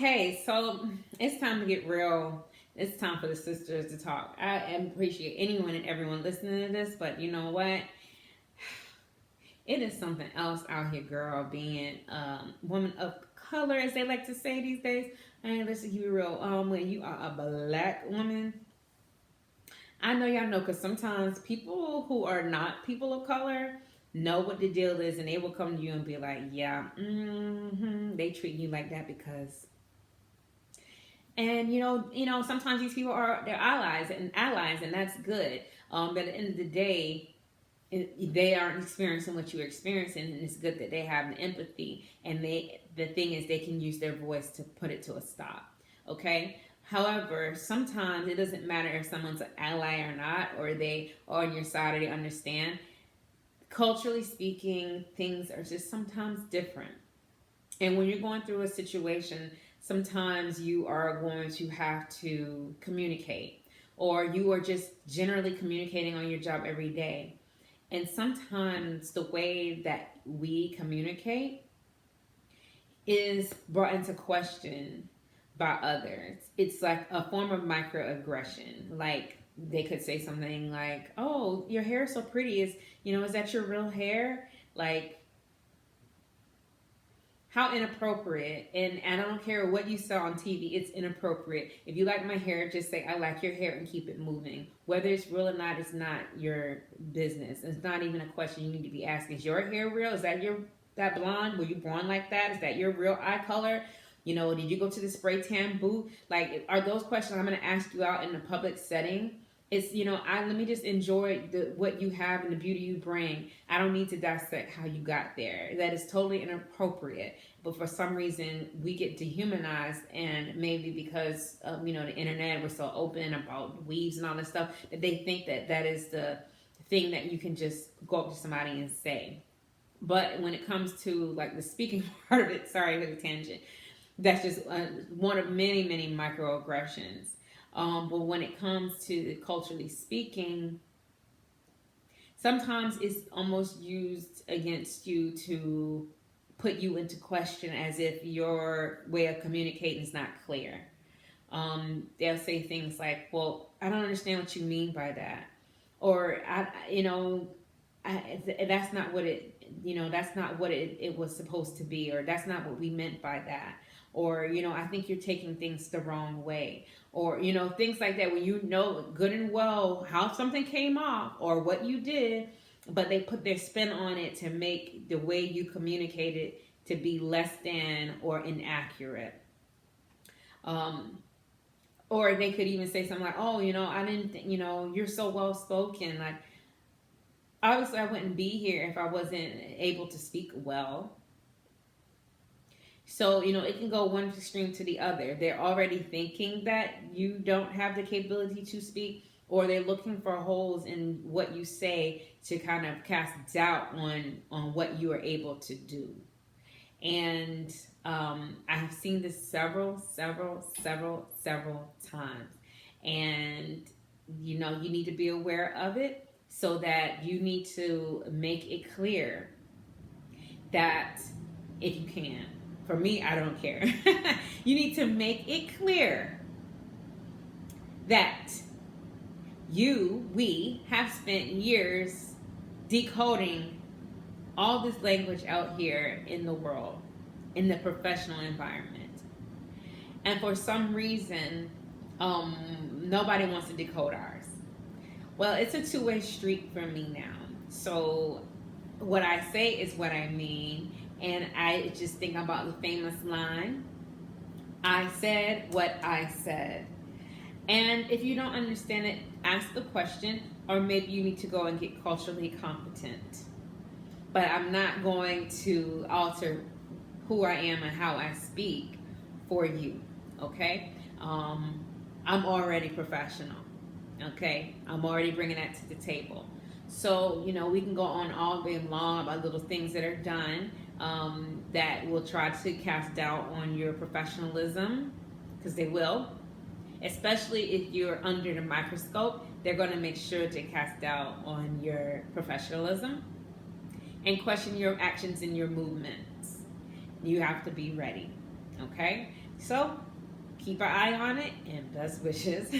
Hey, so it's time to get real. It's time for the sisters to talk. I appreciate anyone and everyone listening to this, but you know what? It is something else out here, girl, being woman of color, as they like to say these days. And let's keep it real. When you are a black woman, I know y'all know because sometimes people who are not people of color know what the deal is, and they will come to you and be like, "Yeah, they treat you like that because." And sometimes these people are their allies, and that's good. But at the end of the day, they aren't experiencing what you're experiencing, and it's good that they have the empathy. And the thing is, they can use their voice to put it to a stop. Okay. However, sometimes it doesn't matter if someone's an ally or not, or they are on your side or they understand. Culturally speaking, things are just sometimes different. And when you're going through a situation, sometimes you are going to have to communicate, or you are just generally communicating on your job every day. And sometimes the way that we communicate is brought into question by others. It's like a form of microaggression. Like they could say something like, "Oh, your hair is so pretty. Is that your real hair?" Like, how inappropriate. And I don't care what you saw on TV, it's inappropriate. If you like my hair, just say I like your hair and keep it moving. Whether it's real or not, it's not your business. It's not even a question you need to be asking. Is your hair real? Is that blonde? Were you born like that? Is that your real eye color? Did you go to the spray tan booth? Like, are those questions I'm going to ask you out in a public setting? It's, I let me just enjoy what you have and the beauty you bring. I don't need to dissect how you got there. That is totally inappropriate. But for some reason, we get dehumanized, and maybe because of the internet, we're so open about weaves and all this stuff, that they think that is the thing that you can just go up to somebody and say. But when it comes to like the speaking part of it, sorry for the tangent, that's just one of many, many microaggressions. But when it comes to culturally speaking, sometimes it's almost used against you to put you into question, as if your way of communicating is not clear. They'll say things like, "Well, I don't understand what you mean by that," or that's not what it was supposed to be, or that's not what we meant by that, or I think you're taking things the wrong way, or things like that, when you know good and well how something came off or what you did, but they put their spin on it to make the way you communicated to be less than or inaccurate. um, or they could even say something like, "Oh, I didn't think, you're so well spoken." Like, obviously I wouldn't be here if I wasn't able to speak well. So, it can go one extreme to the other. They're already thinking that you don't have the capability to speak, or they're looking for holes in what you say to kind of cast doubt on what you are able to do. And I have seen this several times. And, you need to be aware of it, so that you need to make it clear that, if you can, for me, I don't care. You need to make it clear that we have spent years decoding all this language out here in the world, in the professional environment. And for some reason, nobody wants to decode ours. Well, it's a two-way street for me now. So what I say is what I mean. And I just think about the famous line, "I said what I said." And if you don't understand it, ask the question, or maybe you need to go and get culturally competent. But I'm not going to alter who I am and how I speak for you, okay? I'm already professional, okay? I'm already bringing that to the table. So, we can go on all day long about little things that are done that will try to cast doubt on your professionalism, because they will. Especially if you're under the microscope, they're going to make sure to cast doubt on your professionalism and question your actions and your movements. You have to be ready, okay? So keep an eye on it, and best wishes.